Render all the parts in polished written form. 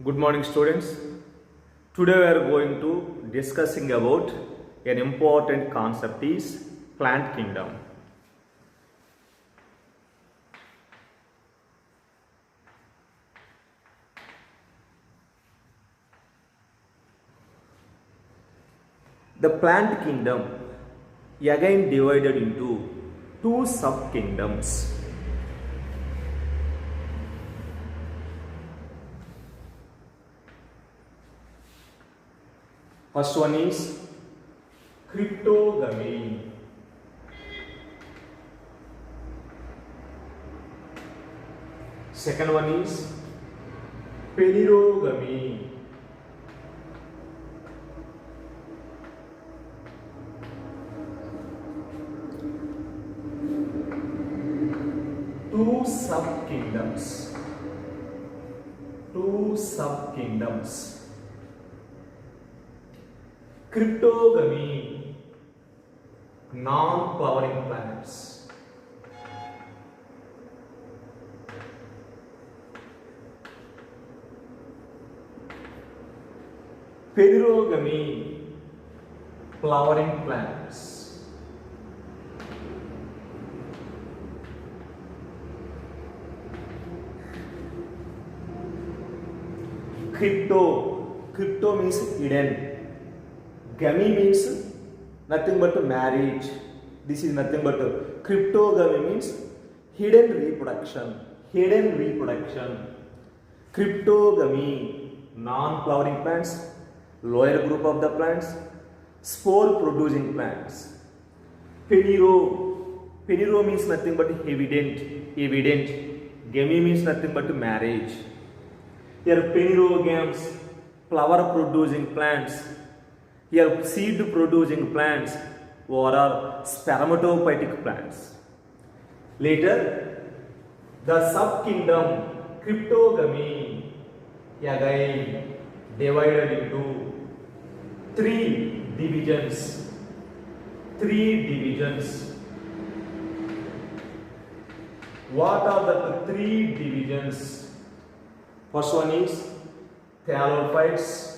Good morning, students. Today we are going to discussing about an important concept is plant kingdom. The plant kingdom again divided into two sub kingdoms. First one is cryptogamy. Second one is plerogamy. Two sub kingdoms. Cryptogamy, non-flowering plants. Plerogamy, flowering plants. Crypto means hidden. Gamy means nothing but marriage. This is nothing but cryptogamy means hidden reproduction. Cryptogamy, non-flowering plants, lower group of the plants, spore producing plants. Pleroma means nothing but evident. Gamy means nothing but marriage. Here plerogams, flower producing plants. Here seed producing plants or are spermatophytic plants. Later, the sub kingdom cryptogamy again divided into three divisions. What are the three divisions? First one is thallophytes.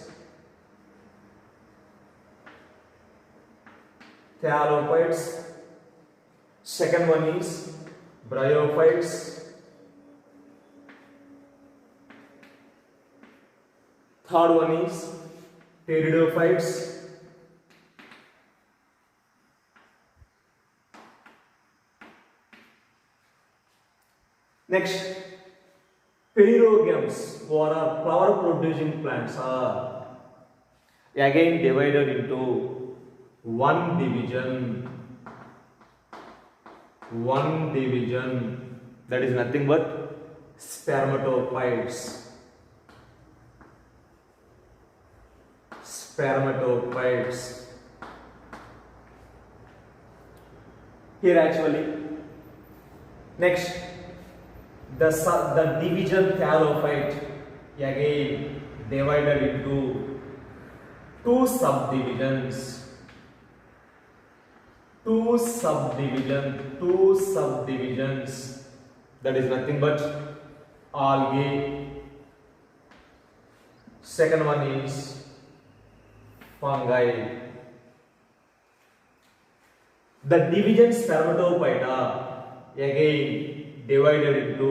Second one is bryophytes. Third one is pteridophytes. Next, plerogams or flower producing plants are again divided into one division, that is nothing but spermatophytes. Here actually, next the division thallophyte again divided into two subdivisions. That is nothing but algae. Second one is fungi. The division spermatophyta again divided into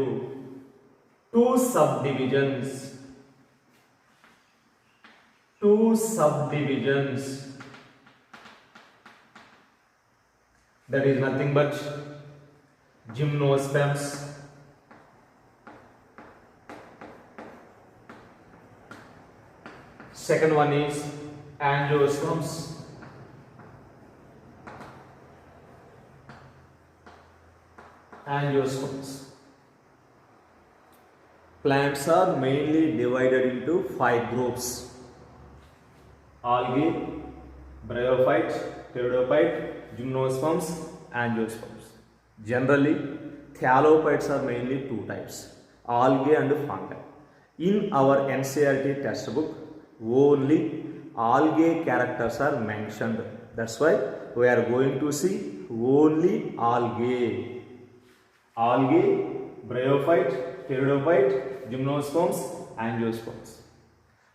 two subdivisions. That is nothing but gymnosperms. Second one is angiosperms. Plants are mainly divided into 5 groups: algae, bryophyte, pteridophyte, gymnosperms, angiosperms. Generally, thallophytes are mainly two types: algae and fungi. In our NCERT textbook, only algae characters are mentioned. That's why we are going to see only algae, bryophyte, pteridophyte, gymnosperms, angiosperms.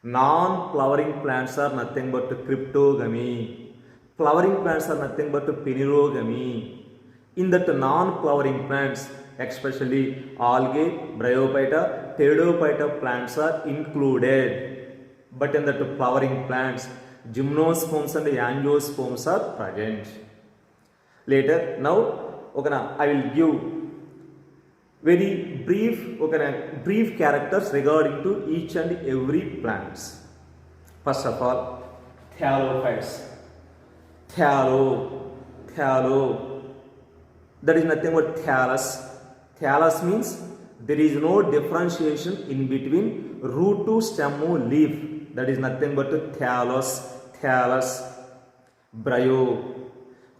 Non-flowering plants are nothing but cryptogamy. Flowering plants are nothing but phanerogamy. In that non-flowering plants, especially algae, bryophyta, pteridophyta plants are included. But in that flowering plants, gymnosperms and angiosperms are present. Later, now, okay, I will give very brief characters regarding to each and every plants. First of all, thallophytes. Thallo. That is nothing but thallus. Thallus means there is no differentiation in between root to stem to leaf. That is nothing but thallus. Bryo.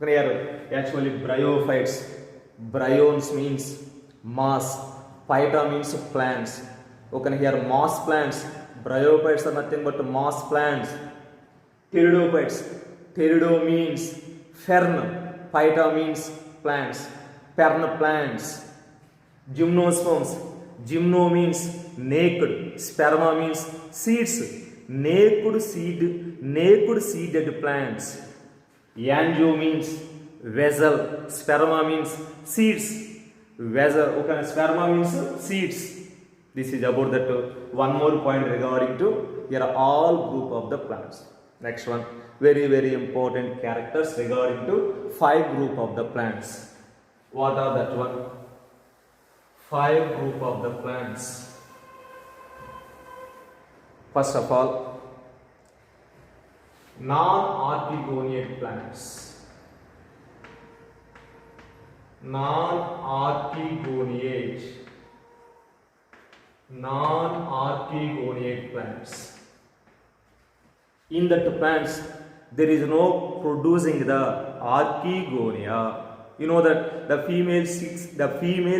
Actually, bryophytes. Bryons means moss. Phyta means plants. Okay, here moss plants. Bryophytes are nothing but moss plants. Pteridophytes. Pterido means fern. Phyta means plants. Fern plants. Gymnosperms. Gymno means naked. Sperma means seeds. Naked seeded plants. Angio means vessel. Sperma means seeds. Vessel. Okay, sperma means seeds. This is about that. One more point regarding to here are all group of the plants. Next one, very important characters regarding to 5 group of the plants. What are that one? 5 group of the plants. First of all, non-archegoniate plants. Non-archegoniate plants. In that plants, there is no producing the archegonia. You know that the female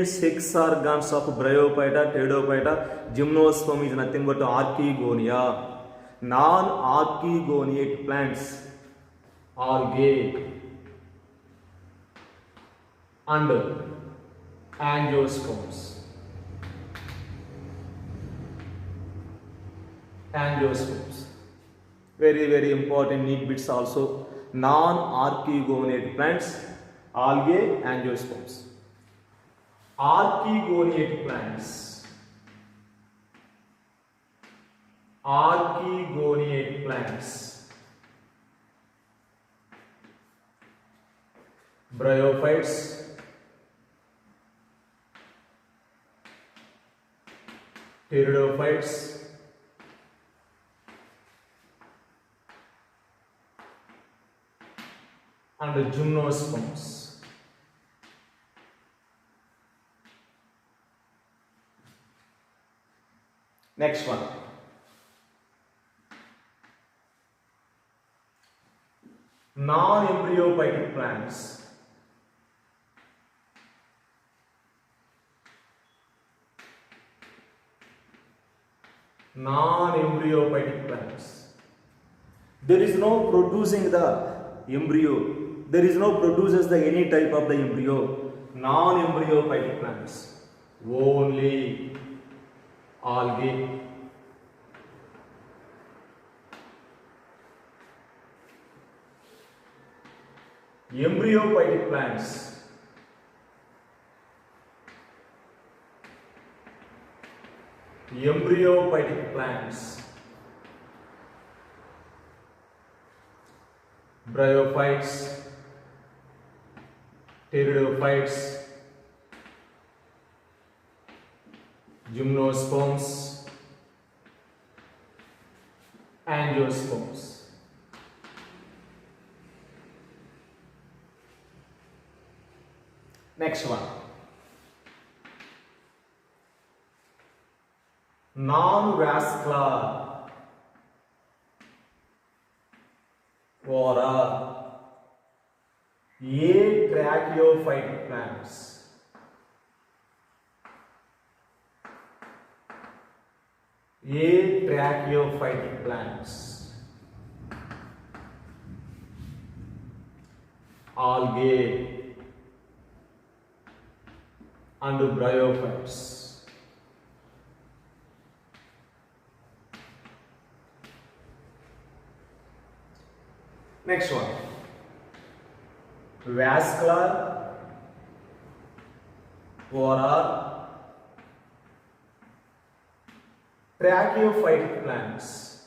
sex organs of bryophyta, pteridophyta, gymnosperm is nothing but archegonia. Non-archegoniate plants, algae and angiosperms. Very important neat bits also. Non-archegoniate plants, algae, angiosperms. Archegoniate plants. Bryophytes, pteridophytes, and gymnosperms. Next one. Non-embryophytic plants. There is no producing the embryo. There is no produces the any type of the embryo. Non-embryophytic plants. Only algae. Embryophytic plants. Bryophytes, pteridophytes, gymnosperms, angiosperms. Next one. Non-vascular or atracheophytic plants. Algae and bryophytes. Next one, vascular or tracheophytic plants.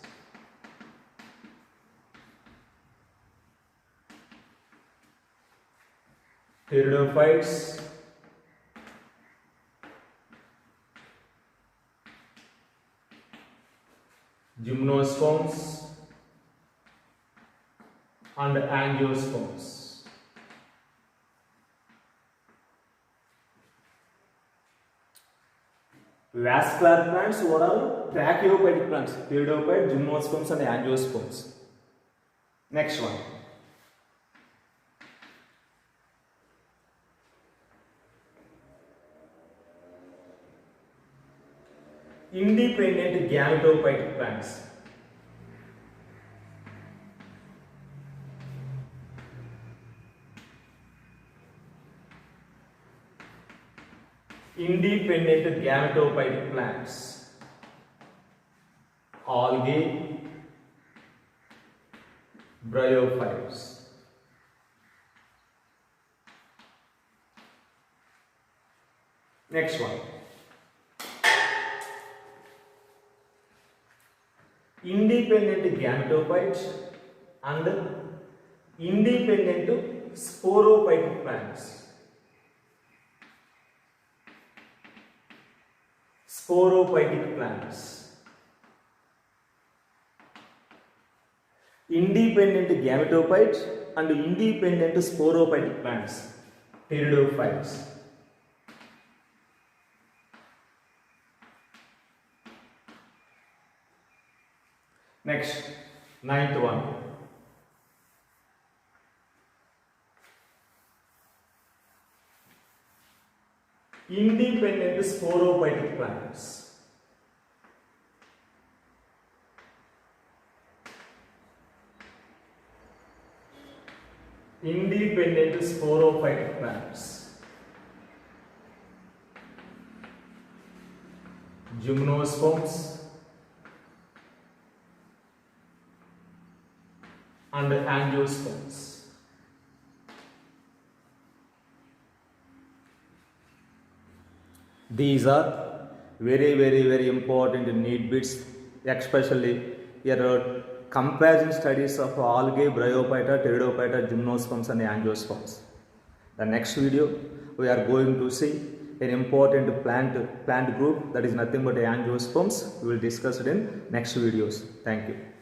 Pteridophytes, gymnosperms and angiosperms. Vascular plants or tracheophytic plants, pteridophyte, gymnosperms and angiosperms. Next one, independent gametophytic plants. Independent gametophytic plants, algae, bryophytes. Next one, independent gametophytes and independent sporophytic plants. Sporophytic plants. Independent gametophytes and independent sporophytic plants, pteridophytes. Next, ninth one, independent sporophytic plants. Independent sporophytic plants, gymnosperms and angiosperms. These are very important need bits, especially your comparison studies of algae, bryophyta, pteridophyta, gymnosperms and angiosperms. The next video we are going to see an important plant group, that is nothing but angiosperms. We will discuss it in next videos. Thank you.